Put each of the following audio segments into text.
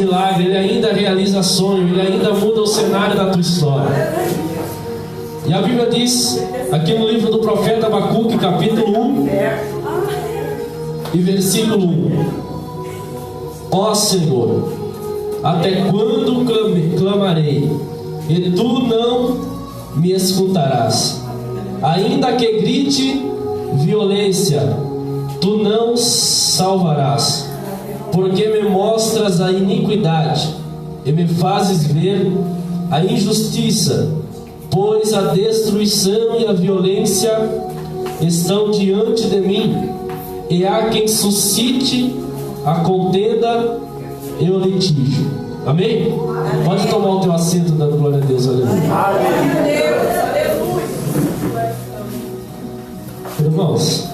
milagre, Ele ainda realiza sonho, Ele ainda muda o cenário da tua história. E a Bíblia diz, aqui no livro do profeta Abacuque, capítulo 1 e versículo 1: Ó Senhor, até quando clamarei, e tu não me escutarás? Ainda que grite violência, tu não salvarás. Porque me mostras a iniquidade e me fazes ver a injustiça, pois a destruição e a violência estão diante de mim, e há quem suscite a contenda e o litígio. Amém? Pode tomar o teu assento, dando glória a Deus. Aleluia. Irmãos,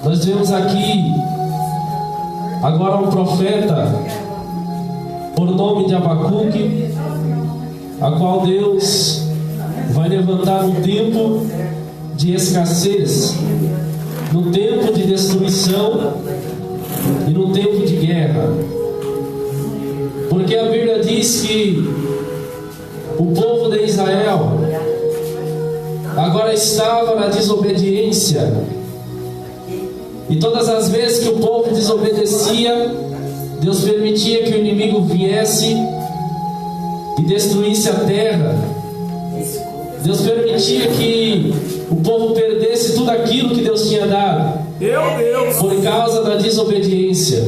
nós vemos aqui agora um profeta por nome de Abacuque, a qual Deus vai levantar no tempo de escassez, no tempo de destruição e no tempo de guerra. Porque a Bíblia diz que o povo de Israel agora estava na desobediência, e todas as vezes que o povo desobedecia, Deus permitia que o inimigo viesse e destruísse a terra. Deus permitia que o povo perdesse tudo aquilo que Deus tinha dado, por causa da desobediência.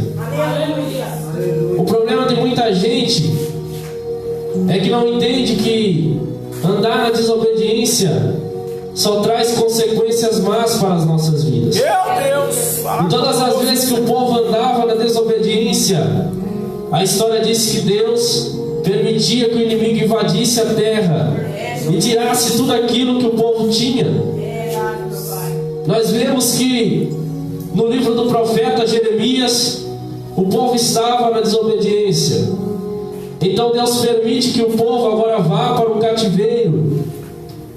O problema de muita gente é que não entende que andar na desobediência só traz consequências más para as nossas vidas. E todas as vezes que o povo andava na desobediência, a história diz que Deus permitia que o inimigo invadisse a terra e tirasse tudo aquilo que o povo tinha. Nós vemos que no livro do profeta Jeremias, o povo estava na desobediência. Então Deus permite que o povo agora vá para o cativeiro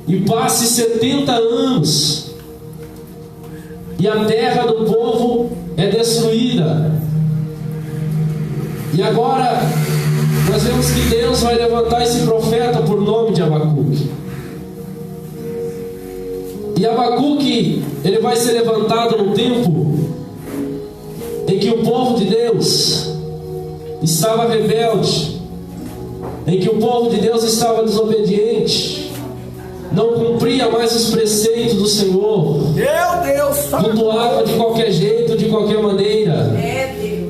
e passe 70 anos, e a terra do povo é destruída. E agora nós vemos que Deus vai levantar esse profeta por nome de Abacuque. E Abacuque, ele vai ser levantado no tempo em que o povo de Deus estava rebelde, em que o povo de Deus estava desobediente, não cumpria mais os preceitos do Senhor, cultuava de qualquer jeito, de qualquer maneira.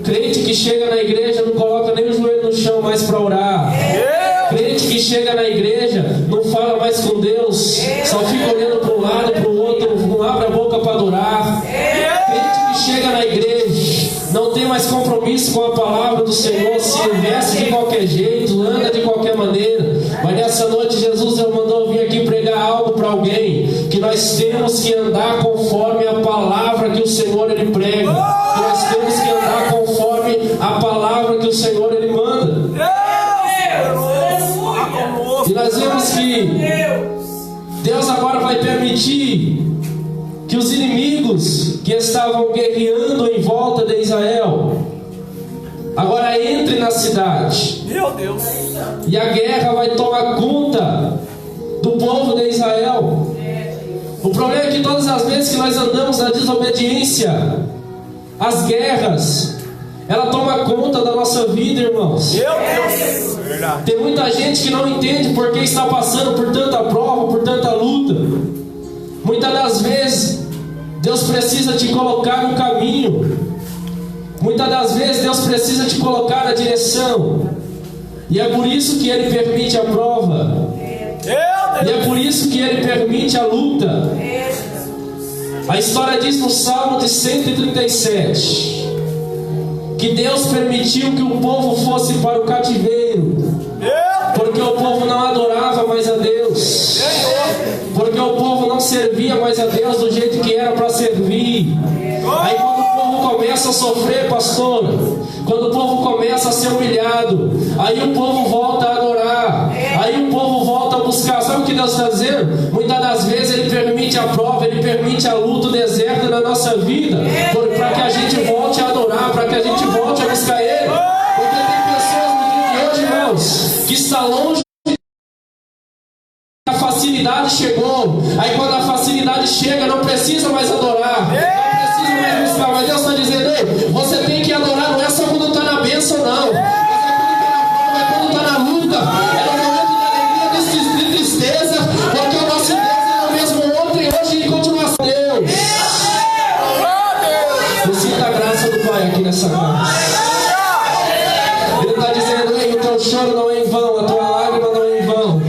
Crente que chega na igreja não coloca nem o joelho no chão mais para orar. Crente que chega na igreja não fala mais com Deus, só fica olhando para um lado, para o outro, não abre a boca para adorar. Crente que chega na igreja não tem mais compromisso com a palavra do Senhor, se veste de qualquer jeito, anda de qualquer maneira. Mas nessa noite Jesus mandou vir aqui pregar algo para alguém, que nós temos que andar conforme a palavra que o Senhor ele prega, que nós temos que andar conforme a palavra que o Senhor ele manda. E nós vemos que Deus agora vai permitir que os inimigos que estavam guerreando em volta de Israel agora entrem na cidade. Meu Deus! E a guerra vai tomar conta do povo de Israel. O problema é que todas as vezes que nós andamos na desobediência, as guerras, ela toma conta da nossa vida, irmãos. Meu Deus! Tem muita gente que não entende porque está passando por tanta prova, por tanta luta. Muitas das vezes Deus precisa te colocar no caminho. Muitas das vezes Deus precisa te colocar na direção. E é por isso que Ele permite a prova. E é por isso que Ele permite a luta. A história diz no Salmo de 137 que Deus permitiu que o povo fosse para o cativeiro, porque o povo não adorava mais a Deus, porque o povo não servia mais a Deus do jeito que era para servir. Aí quando o povo começa a sofrer, pastor, quando o povo começa a ser humilhado, aí o povo volta a adorar, aí o povo volta a buscar. Sabe o que Deus está dizendo? Muitas das vezes Ele permite a prova, Ele permite a luta, o deserto na nossa vida, para que a gente volte a adorar, para que a gente volte a buscar está longe. A facilidade chegou. Aí quando a facilidade chega, não precisa mais adorar, não precisa mais buscar. Mas Deus está dizendo: ei, você tem que adorar, não é só quando está na bênção, não. Mas é quando está na luta, é no momento de alegria, de tristeza, porque o nosso Deus é o mesmo ontem, hoje e continua sendo Deus. Eu sinto a graça do Pai aqui nessa casa. Ele está dizendo: ei, o teu choro não é em vão, a tua lágrima não é em vão.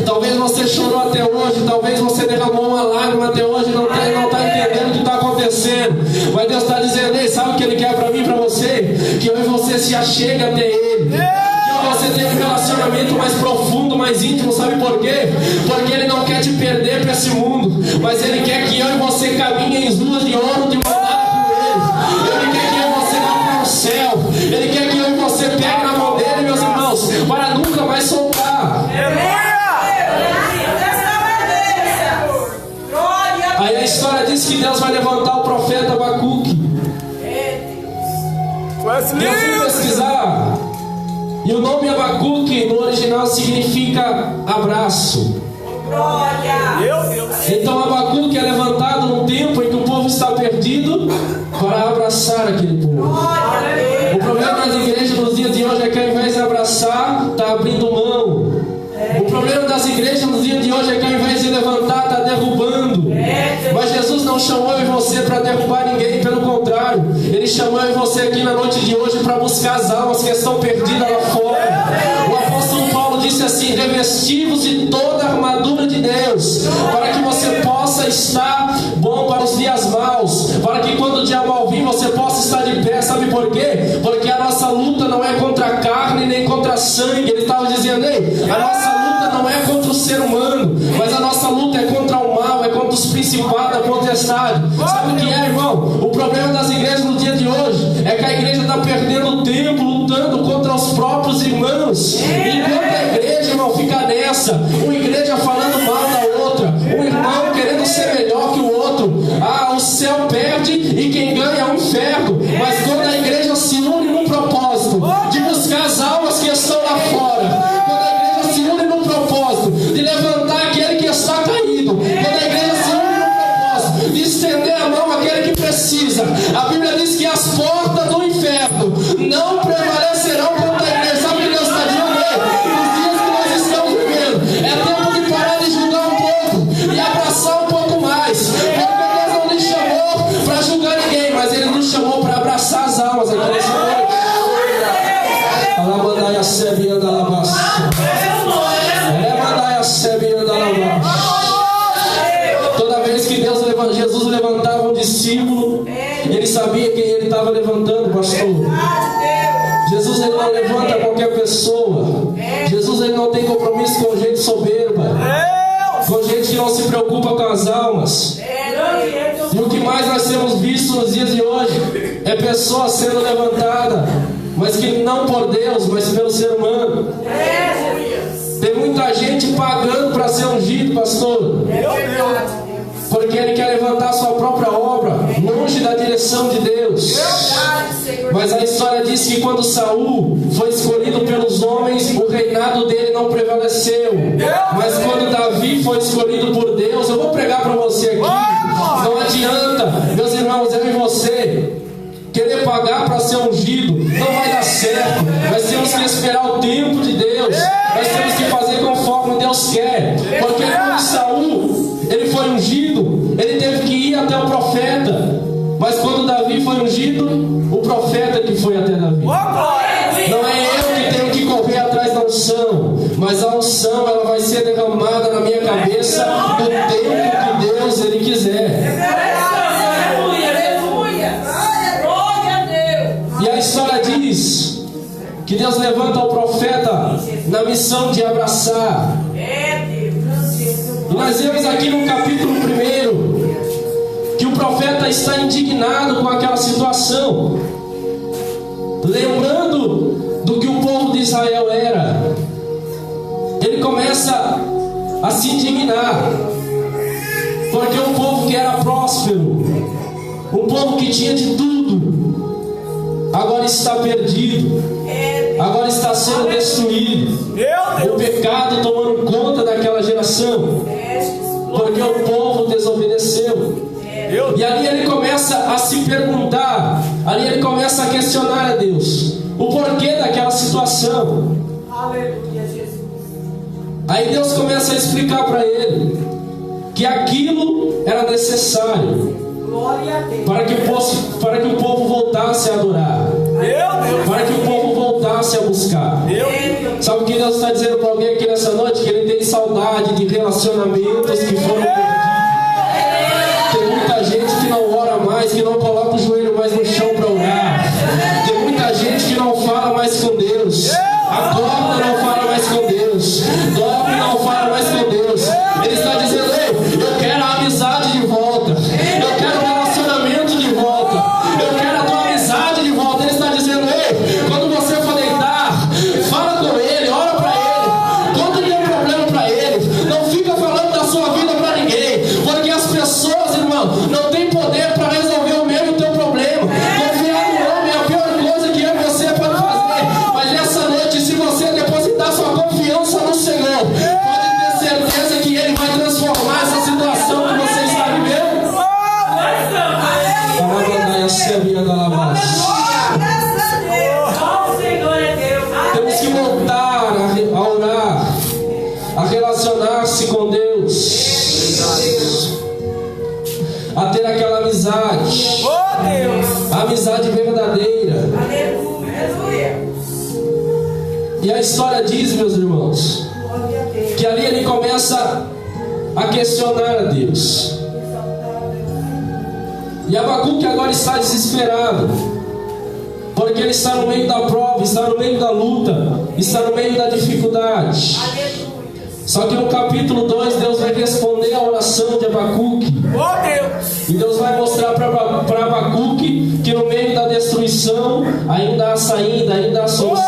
Talvez você chorou até hoje, talvez você derramou uma lágrima até hoje, não está entendendo o que está acontecendo. Mas Deus está dizendo: ei, sabe o que Ele quer para mim e para você? Que eu e você se achegue até Ele. Que você tenha um relacionamento mais profundo, mais íntimo. Sabe por quê? Porque Ele não quer te perder para esse mundo, mas Ele quer que eu e você caminhem em ruas de ouro, de mandado com Ele. Ele quer que eu e você vá para o céu. Ele quer que eu e você pegue na mão dele, meus irmãos, para nunca mais soltar. Aí a história diz que Deus vai levantar o profeta Abacuque. Eu fui pesquisar, e o nome Abacuque no original significa abraço. Então Abacuque é levantado num tempo em que o povo está perdido para abraçar aquele povo. O problema das igrejas nos dias de hoje é que ao invés de abraçar, está abrindo mão. O problema das igrejas nos dias de hoje é que ao invés de levantar, está derrubando. Mas Jesus não chamou eu e você para derrubar ninguém, pelo contrário, Ele chamou eu e você aqui na noite de hoje para buscar as almas que estão perdidas lá fora. O apóstolo Paulo disse assim: revesti-vos de toda a armadura de Deus, para que você possa estar bom para os dias maus, para que quando o dia mal vir você possa estar de pé. Sabe por quê? Porque a nossa luta não é contra a carne nem contra sangue. Ele estava dizendo: ei, a nossa luta não é contra o ser humano, mas a nossa luta é contra o mal, é contra os principados, a potestade. Sabe o que é, irmão? O problema das igrejas no dia de hoje é que a igreja está perdendo tempo lutando contra os próprios irmãos. Enquanto a igreja, irmão, fica nessa, uma igreja falando mal da outra, um irmão querendo ser melhor que o outro, o céu perde e quem ganha é o inferno. Mas quando a igreja se une num propósito de buscar as almas que estão lá fora, quando a igreja se une num propósito de levantar aquele que está caído, quando a igreja se une num propósito de estender a mão àquele que precisa, a Bíblia diz que as portas do inferno não prevalecerão contra a igreja. Sabe o que Deus está dizendo? Nos dias que nós estamos vivendo, é tempo de parar de julgar um pouco e abraçar um pouco mais. Porque Deus não nos chamou para julgar ninguém, mas Ele nos chamou para abraçar as almas aqui nessa noite. Alamandaia sebe anda alabaça. Alamandaia sebe anda alabaça. Toda vez que Jesus levantava um discípulo, Ele sabia quem Ele estava levantando, pastor. Jesus, Ele não levanta qualquer pessoa. Jesus, Ele não tem compromisso com gente soberba, com gente que não se preocupa com as almas. E o que mais nós temos visto nos dias de hoje é pessoas sendo levantadas, mas que não por Deus, mas pelo ser humano. Tem muita gente pagando para ser ungido, pastor, porque ele quer levantar a sua própria obra, longe da direção de Deus. Mas a história diz que quando Saul foi escolhido pelos homens, o reinado dele não prevaleceu. Mas quando Davi foi escolhido por Deus, eu vou pregar para você aqui, não adianta, meus irmãos, eu e você querer pagar para ser ungido, não vai dar certo. Nós temos que esperar o tempo de Deus, nós temos que fazer conforme Deus quer. Porque quando Saul, ele foi ungido, ele teve que ir até o profeta. Mas quando Davi foi ungido, o profeta que foi até Davi. Não é eu que tenho que correr atrás da unção, mas a unção ela vai ser derramada na minha cabeça no tempo que Deus Ele quiser. E a história diz que Deus levanta o profeta na missão de abraçar. E nós vemos aqui no capítulo 1 que o profeta está indignado com aquela situação, lembrando do que o povo de Israel era. Ele começa a se indignar, porque um povo que era próspero, um povo que tinha de tudo, agora está perdido, agora está sendo destruído. O pecado tomando conta daquela geração, porque o povo desobedeceu. E ali ele começa a se perguntar, ali ele começa a questionar a Deus o porquê daquela situação. Aí Deus começa a explicar para ele que aquilo era necessário para que o povo voltasse a adorar, para que o povo voltasse a buscar. Sabe o que Deus está dizendo para alguém aqui nessa noite? Que Ele tem saudade de relacionamentos que foram perdidos. Tem muita gente que não ora mais, que não coloca o joelho mais no chão para orar. Tem muita gente que não fala mais com Deus. Acorda, não fala mais com Deus. Dorme, não fala mais com Deus. Ele está dizendo: ei, eu quero a amizade de volta. Eu quero o relacionamento de volta. Eu quero a tua amizade de volta. Ele está dizendo: ei, quando você for deitar, fala com Ele, ora para Ele. Quando tem problema para Ele, não fica falando da sua vida para ninguém. Porque as pessoas, irmão, não tem poder para resolver o meu e o teu problema. Confiar no homem é a pior coisa que eu e você pode fazer. Mas nessa noite, se você depositar sua confiança no Senhor, pode ter certeza que Ele vai transformar essa situação que você está vivendo. Temos que voltar a orar, a relacionar-se com Deus, a ter aquela amizade, a amizade verdadeira. E a história diz, meus irmãos, que ali ele começa a questionar a Deus. E Abacuque agora está desesperado, porque ele está no meio da prova, está no meio da luta, está no meio da dificuldade. Só que no capítulo 2 Deus vai responder a oração de Abacuque. E Deus vai mostrar para Abacuque que no meio da destruição ainda há saída, ainda há solução.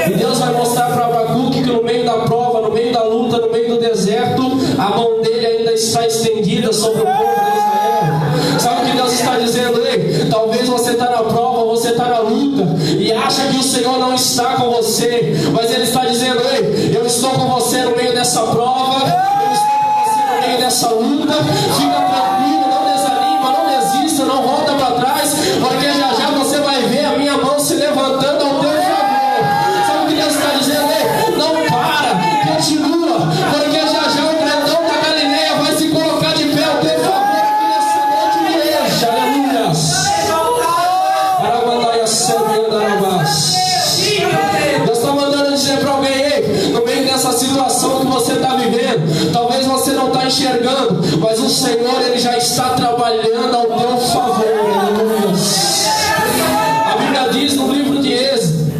E Deus vai mostrar para Abacuque que no meio da prova, no meio da luta, no meio do deserto, a mão dele ainda está estendida sobre o povo de Israel. Sabe o que Deus está dizendo? Ei, talvez você está na prova, você está na luta e acha que o Senhor não está com você, mas Ele está dizendo: ei, eu estou com você no meio dessa prova, eu estou com você no meio dessa luta. Fica tranquilo, não desanima, não desista, não volta para trás, porque já já você vai ver a minha mão se levantando ao teu favor. Sabe o que Deus está dizendo? Ei, não para, continua, porque já já o grandão da Galileia vai se colocar de pé ao teu favor. Deus está mandando dizer para alguém: ei, no meio dessa situação que você está vivendo, talvez você não está enxergando, mas o Senhor, Ele já está trabalhando ao teu favor. A Bíblia diz no livro de Êxodo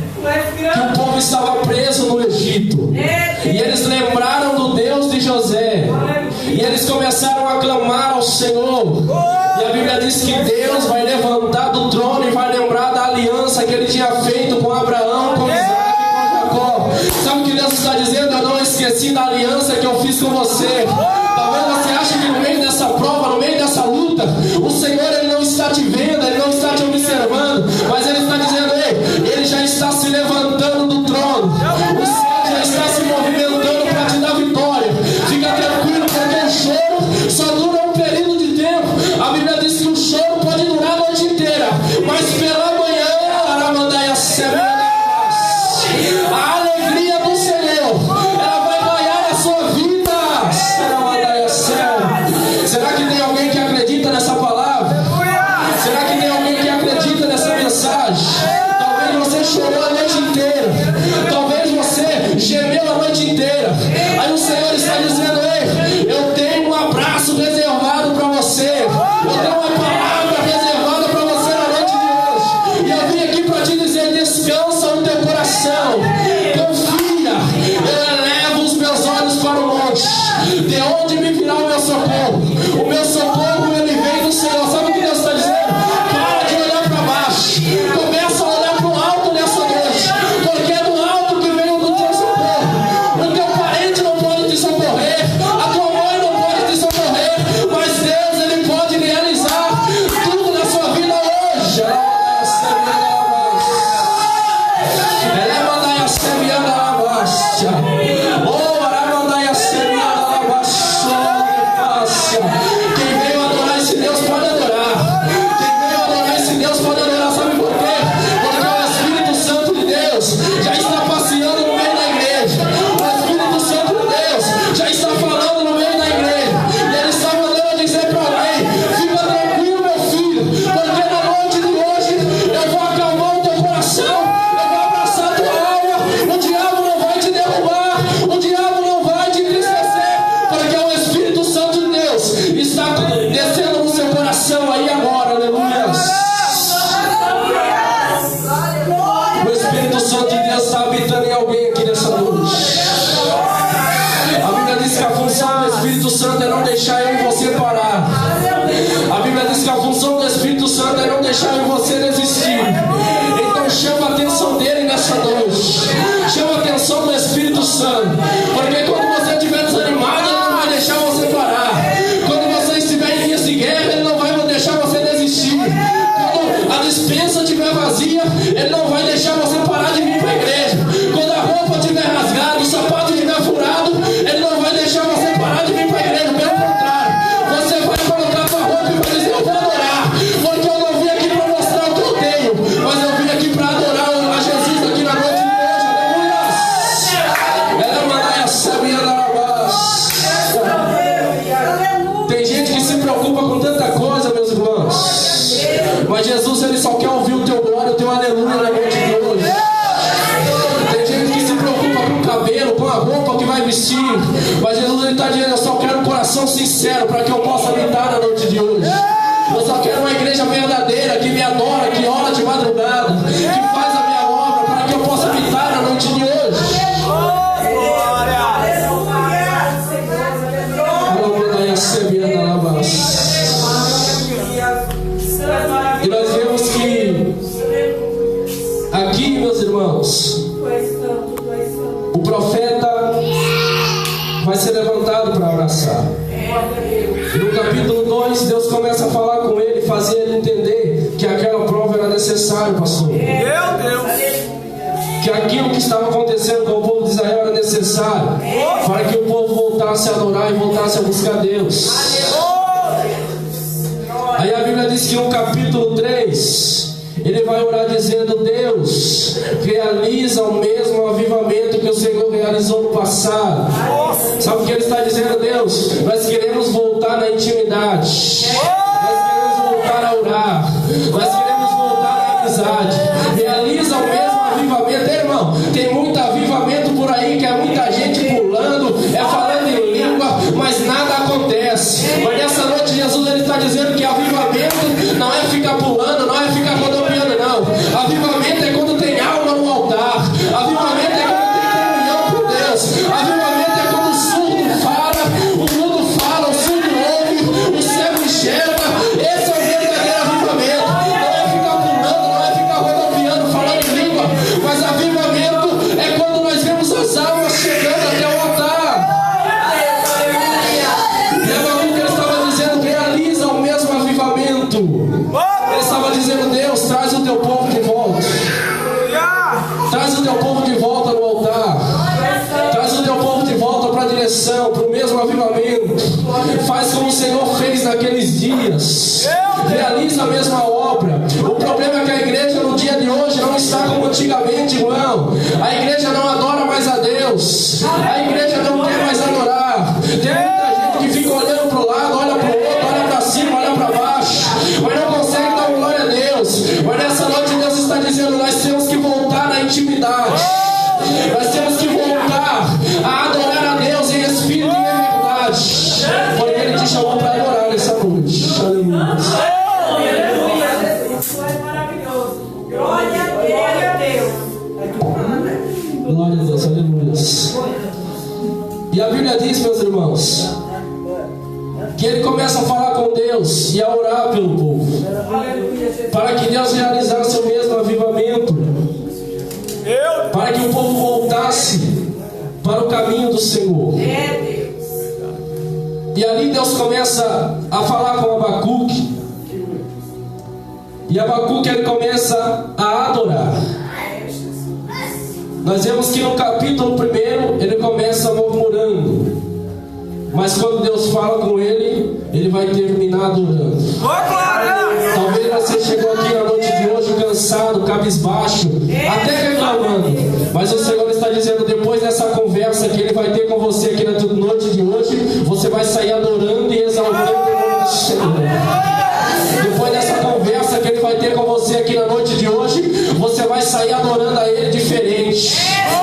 que o povo estava preso no Egito, e eles lembraram do Deus de José, e eles começaram a clamar ao Senhor. E a Bíblia diz que Deus vai levantar do trono e vai lembrar da aliança que Ele tinha feito com Abraão, com Isaac e com Jacó. Sabe o que Deus está dizendo? Eu não esqueci da aliança que eu fiz com você. Talvez você ache que no meio dessa prova, no meio dessa luta, o Senhor, Ele não está te vendo, Ele não está te observando, mas Ele está dizendo: ei, Ele já está se levantando do trono, o céu já está se movimentando para te dar vitória. Fica tranquilo, porque o choro só dura um período de tempo. A Bíblia diz que o choro pode durar a noite inteira, mas pela manhã, a alegria do Senhor, ela vai ganhar a sua vida. Será que tem alguém que acredita nessa palavra? Será que tem alguém que acredita nessa mensagem? Talvez você chorou a noite inteira, talvez você gemeu a noite inteira. Aí o Senhor está dizendo: ei, eu tenho um abraço reservado para você, eu tenho uma palavra reservada para você na noite de hoje. E eu vim aqui para te dizer: descansa no teu coração, confia. Eu elevo os meus olhos para o monte, de onde me virá o meu socorro? O meu socorro, ele vem do Senhor. Sabe o que Deus está dizendo? Para de olhar para baixo, começa a olhar para o alto nessa noite. vazia, Ele não vai deixar você parar de vir para a igreja. Quando a roupa estiver rasgada, o sapato estiver furado, Ele não vai deixar você parar de vir para a igreja. Pelo contrário, você vai colocar sua roupa e vai dizer: eu vou adorar, porque eu não vim aqui para mostrar o que eu tenho, mas eu vim aqui para adorar a Jesus aqui na noite de hoje. Aleluia. Tem gente que se preocupa com tanta coisa, meus irmãos, mas Jesus, Ele só quer ouvir o teu glória, o teu aleluia na noite de hoje. Tem gente que se preocupa com o cabelo, com a roupa que vai vestir, mas Jesus, Ele está dizendo: eu só quero um coração sincero para que eu possa habitar na noite de hoje. Eu só quero uma igreja verdadeira, que me adora, que ora de madrugada, que faz a minha obra para que eu possa habitar na noite de hoje. E nós vemos que aqui, meus irmãos, o profeta vai ser levantado para abraçar. E no capítulo 2, Deus começa a falar com ele, fazer ele entender que aquela prova era necessária, pastor. Meu Deus! Que aquilo que estava acontecendo com o povo de Israel era necessário para que o povo voltasse a adorar e voltasse a buscar Deus. Aí a Bíblia diz que no capítulo 3, ele vai orar dizendo: Deus, realiza o mesmo avivamento que o Senhor realizou no passado. Sabe o que ele está dizendo? Deus, nós queremos voltar na intimidade, nós queremos voltar a orar, nós queremos voltar à amizade. Realiza o mesmo avivamento. Irmão, tem muito avivamento por aí, que é muita gente pulando, falando em língua, mas nada acontece. Mas nessa noite Jesus, Ele está dizendo que avivamento não é ficar pulando, não é ficar rodopiando, não. Avivamento é quando tem alma no altar. Avivamento é quando tem comunhão com Deus. Avivamento é quando o surdo fala, o mudo fala, o surdo ouve, o cego enxerga. Esse é o verdadeiro avivamento. Não é ficar pulando, não é ficar rodopiando, falando em língua, mas avivamento é quando nós vemos as almas chegando até o altar. Ele estava dizendo: Deus, traz o teu povo de volta. Traz o teu povo de volta no altar. Traz o teu povo de volta para a direção, para o mesmo avivamento. Faz como o Senhor fez naqueles dias. Realiza a mesma obra. O problema é que a igreja no dia de hoje não está como antigamente, irmão. A igreja não adora mais a Deus. A igreja não quer mais adorar. Tem muita gente que fica olhando para o lado, olha para o outro, olha para cima, olha para baixo, mas não consegue dar glória a Deus. Mas nessa noite Deus está dizendo: nós temos que voltar na intimidade. Nós temos que voltar a adorar a Deus em espírito e em verdade, porque Ele te chamou para adorar nessa noite. Aleluia. Glória a Deus. Glória a Deus, aleluia. E a Bíblia diz, meus irmãos, que ele começa a falar com Deus e a orar pelo povo, para que Deus realizasse o mesmo avivamento, para que o povo voltasse para o caminho do Senhor. E ali Deus começa a falar com Abacuque, e Abacuque, ele começa a adorar. Nós vemos que no capítulo 1 ele começa murmurando, mas quando Deus fala com ele, ele vai terminar adorando. Talvez você chegou aqui na noite de hoje cansado, cabisbaixo, até reclamando, mas o Senhor está dizendo: depois dessa conversa que Ele vai ter com você aqui na noite de hoje, você vai sair adorando e exaltando o nome do Senhor. Depois dessa conversa que Ele vai ter com você aqui na noite de hoje, você vai sair adorando a Ele diferente,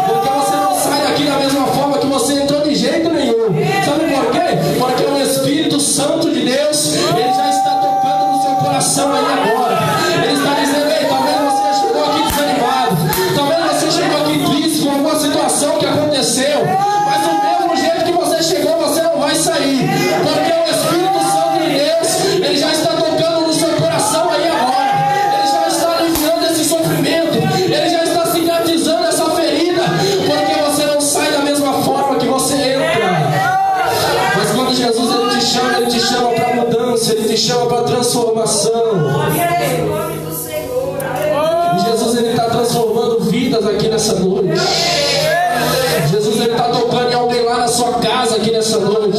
porque você não sai daqui da mesma forma que você entrou de jeito nenhum. Sabe por quê? Porque o Espírito Santo de Deus, Ele já está tocando no seu coração aí agora. Ele está dizendo: ei, talvez você chegou aqui desanimado, talvez você chegou aqui triste com alguma situação que aconteceu, mas do mesmo jeito que você chegou, você não vai sair, porque o Espírito Santo de Deus, Ele já está tocando no seu coração aí agora. Ele já está aliviando esse sofrimento, Ele já está cicatrizando essa ferida, porque você não sai da mesma forma que você entra. Mas quando Jesus, Ele te chama para mudança, Ele te chama para transformação. E Jesus, ele está transformando vidas aqui nessa noite. Jesus, ele está tocando em alguém lá na sua casa aqui nessa noite.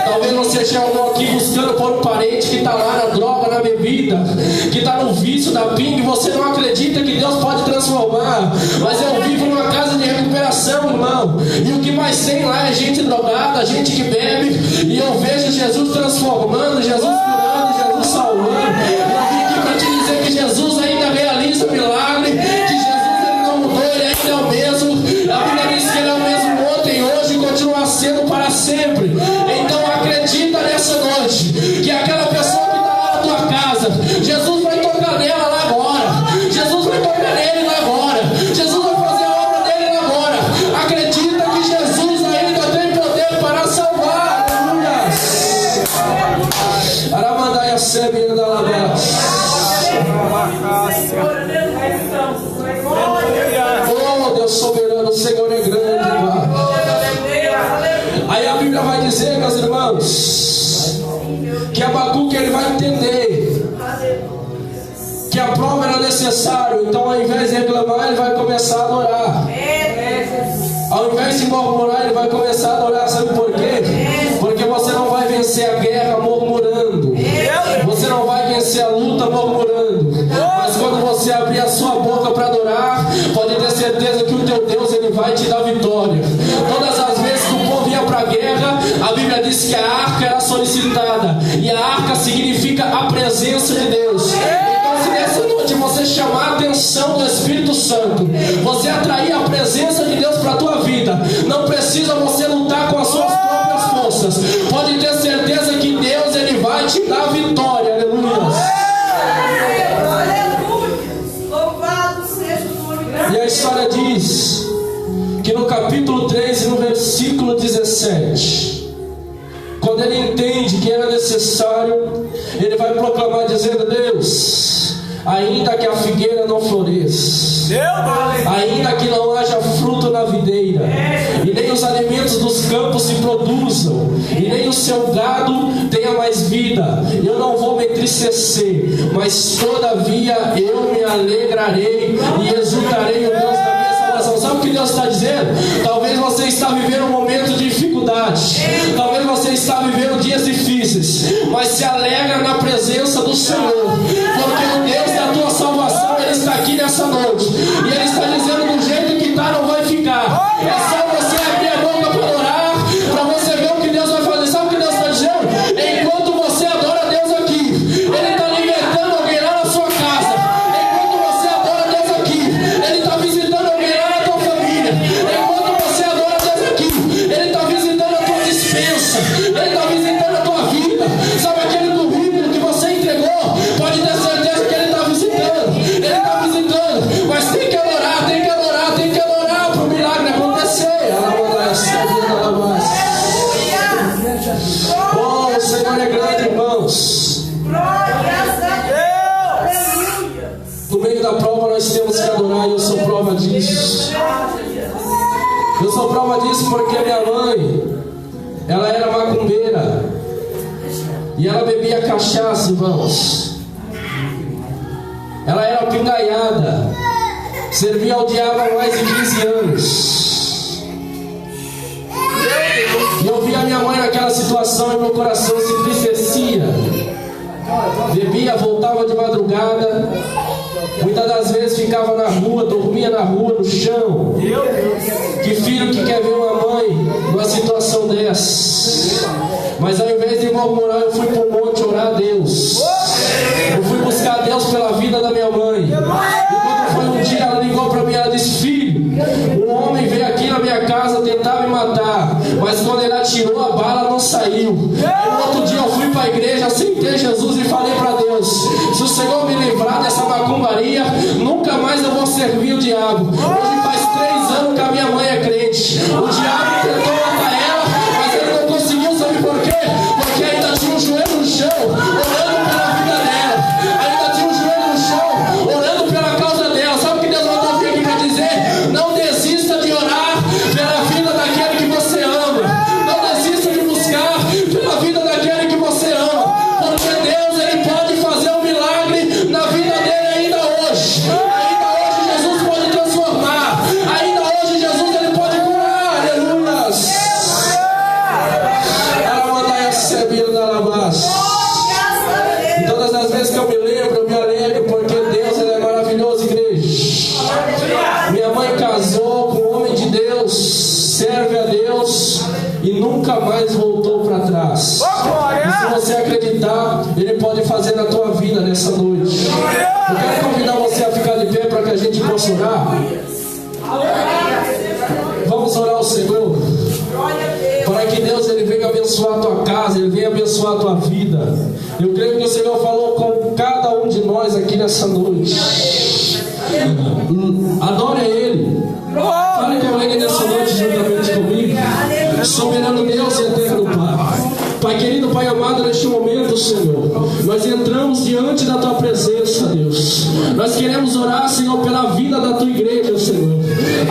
Talvez você chegou aqui buscando por um parente que está lá na droga, na bebida, que está no vício da pinga, e você não acredita que Deus pode transformar. Mas eu vivo numa casa de recuperação, irmão, e o que mais tem lá é gente drogada, gente que bebe, e eu vejo Jesus transformando, Jesus curando, Jesus salvando. Eu vim aqui para te dizer que Jesus ainda realiza milagre, que Jesus ele não mudou, ele ainda é o mesmo. A Bíblia diz que ele é o mesmo ontem, hoje e continua sendo para sempre. Então acredita nessa noite que aquela pessoa que está lá na tua casa, Jesus vai tocar nela lá agora, Jesus vai tocar nele lá agora, Jesus vai fazer a obra dele lá agora. Acredita que Jesus ainda tem poder para salvar. Aramandaia Sebe da Lavas. Oh Deus soberano, o Senhor é grande, Pai. Aí a Bíblia vai dizer, meus irmãos, que Abacuque ele vai entender que a prova era necessária. Então, ao invés de reclamar, ele vai começar a adorar. Ao invés de murmurar, ele vai começar a adorar. Sabe por quê? Porque você não vai vencer a guerra murmurando. Você não vai vencer a luta murmurando. Mas quando você abrir a sua boca para adorar, pode ter certeza que o teu Deus ele vai te dar vitória. Todas as vezes que o povo ia para a guerra, a Bíblia diz que a arca era solicitada. E a arca significa a presença de Deus. Então, se nessa noite você chamar a atenção do Espírito Santo, você atrair a presença de Deus para a tua vida, não precisa você lutar com as suas próprias forças. Pode ter certeza que Deus ele vai te dar vitória. Aleluia. E a história diz que no capítulo 3 e no versículo 17, quando ele entende que era necessário, ele vai proclamar dizendo: Deus, ainda que a figueira não floresça, ainda que não haja fruto na videira, e nem os alimentos dos campos se produzam, e nem o seu gado tenha mais vida, eu não vou me entristecer, mas todavia eu me alegrarei e exultarei o Deus da minha salvação. Sabe o que Deus está dizendo? Talvez você está vivendo um momento de dificuldade, talvez você está vivendo dias difíceis, mas se alegra na presença do Senhor, porque o Deus da tua salvação ele está aqui nessa noite, e ele está dizendo: do jeito que está não vai ficar. É só você abrir a boca para orar, para você ver o que Deus vai fazer. Sabe o que Deus está dizendo? Enquanto você adora Deus aqui, ele está libertando alguém lá na sua casa. Enquanto você adora Deus aqui, ele está visitando alguém lá na tua família. Enquanto você adora Deus aqui, ele está visitando a tua dispensa, ele está visitando a tua vida. Sabe aquele currículo que você entregou? Pode ter certeza que ele está visitando. Ele está visitando, mas tem que adorar, tem que adorar, tem que adorar para o milagre acontecer. Oh, o Senhor é grande, irmãos. No meio da prova nós temos que adorar, e eu sou prova disso. Eu sou prova disso porque minha mãe, ela era macumbeira, e ela bebia cachaça, irmãos. Ela era pingaiada, servia ao diabo há mais de 15 anos. E eu via minha mãe naquela situação e meu coração se entristecia. Bebia, voltava de madrugada, muitas das vezes ficava na rua, dormia na rua, no chão. Que filho que quer ver uma mãe numa situação dessa? Mas ao invés de murmurar, eu fui para o monte orar a Deus. Eu fui buscar a Deus pela vida da minha mãe. E quando foi um dia, ela ligou para mim, ela disse: filho, um homem veio aqui na minha casa tentar me matar, mas quando ele atirou a bala não saiu. E no outro dia eu fui para a igreja, aceitei Jesus e falei para Deus: se o Senhor me livrar dessa macumbaria, nunca mais eu vou servir o diabo. Hoje faz 3 anos que a minha mãe é crente. O diabo tentou matar ela, mas ele não conseguiu. Sabe por quê? Porque ainda tinha um joelho no chão, orando pela vida dela. Ainda tinha um joelho no chão, orando pela causa dela. Sabe o que Deus mandou vir aqui para dizer? Não desista de orar pela vida daquele que você ama. Não desista de buscar pela vida daquele que você ama. Porque Deus ele pode fazer um milagre na vida dele ainda hoje. Ainda nessa noite. Eu quero convidar você a ficar de pé para que a gente possa orar. Vamos orar ao Senhor, para que Deus ele venha abençoar a tua casa, Ele venha abençoar a tua vida. Eu creio que o Senhor falou com cada um de nós aqui nessa noite. Adore a Ele. Fale com Ele nessa noite juntamente comigo. Soberano Deus e eterno Pai. Pai querido, Pai amado, neste momento, Senhor, nós entramos diante da Tua presença, Deus. Nós queremos orar, Senhor, pela vida da Tua igreja, Senhor.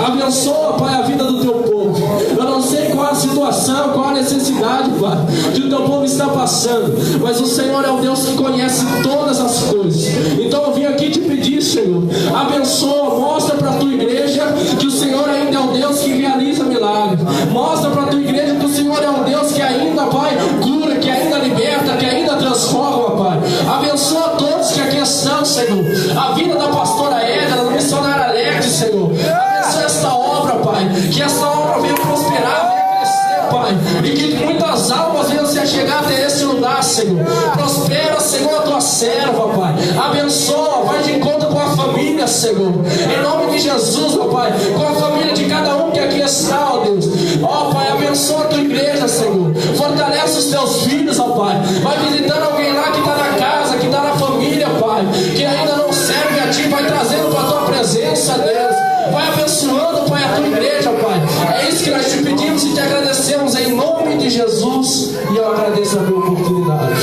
Abençoa, Pai, a vida do Teu povo. Eu não sei qual a situação, qual a necessidade, Pai, que o Teu povo está passando, mas o Senhor é o Deus que conhece todas as coisas. Então eu vim aqui te pedir, Senhor, abençoa, mostra para a Tua igreja que o Senhor ainda é o Deus que realiza milagres. Mostra para a Tua igreja que o Senhor é o Deus que ainda, Pai, cura, que ainda liberta, que ainda transforma, Pai. Abençoa todos que aqui estão, Senhor. A vida da pastora Edna, da missionária Alex, Senhor. Abençoa esta obra, Pai. Que esta obra venha prosperar, venha crescer, Pai. E que muitas almas venham se chegar até esse lugar, Senhor. Prospera, Senhor, a Tua serva, Pai. Abençoa, vai de encontro com a família, Senhor. Em nome de Jesus, ó Pai. Com a família de cada um que aqui está, ó Deus. Ó Pai, abençoa a Tua igreja, Senhor. Fortalece os Teus filhos, ó Pai. Vai visitando alguém lá que está na casa, que está na família, Pai, que ainda não serve a Ti. Vai trazendo para a Tua presença, Deus. Vai abençoando, Pai, a Tua igreja, Pai. É isso que nós te pedimos e te agradecemos em nome de Jesus. E eu agradeço a minha oportunidade.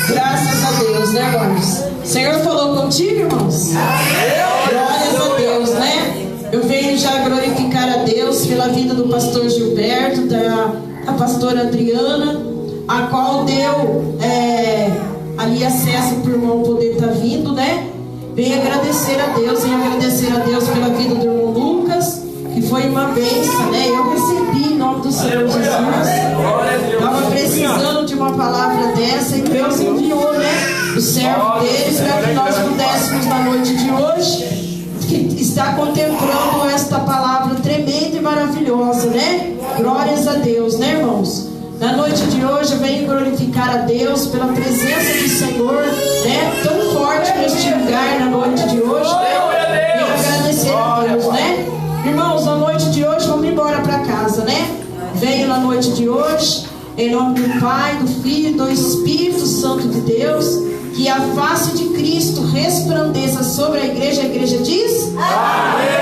Graças a Deus, né, irmãos? O Senhor falou contigo, irmãos? Glórias a Deus, né? Eu venho já glorificar a Deus pela vida do pastor Gilberto, da pastora Adriana, a qual deu ali acesso para o irmão poder estar vindo, né? Venho agradecer a Deus pela vida do irmão Lucas, que foi uma bênção, né? Eu recebi em nome do Senhor Jesus. Estava precisando de uma palavra dessa e Deus enviou, né? O servo dele para que nós pudéssemos na noite de hoje estar contemplando esta palavra tremenda e maravilhosa, né? Glórias a Deus, né, irmãos? Na noite de hoje eu venho glorificar a Deus pela presença do Senhor, né? Tão forte neste lugar na noite de hoje, né? E agradecer a Deus, né? Irmãos, na noite de hoje vamos embora para casa, né? Venho na noite de hoje, em nome do Pai, do Filho e do Espírito Santo de Deus, que a face de Cristo resplandeça sobre a igreja diz: Amém!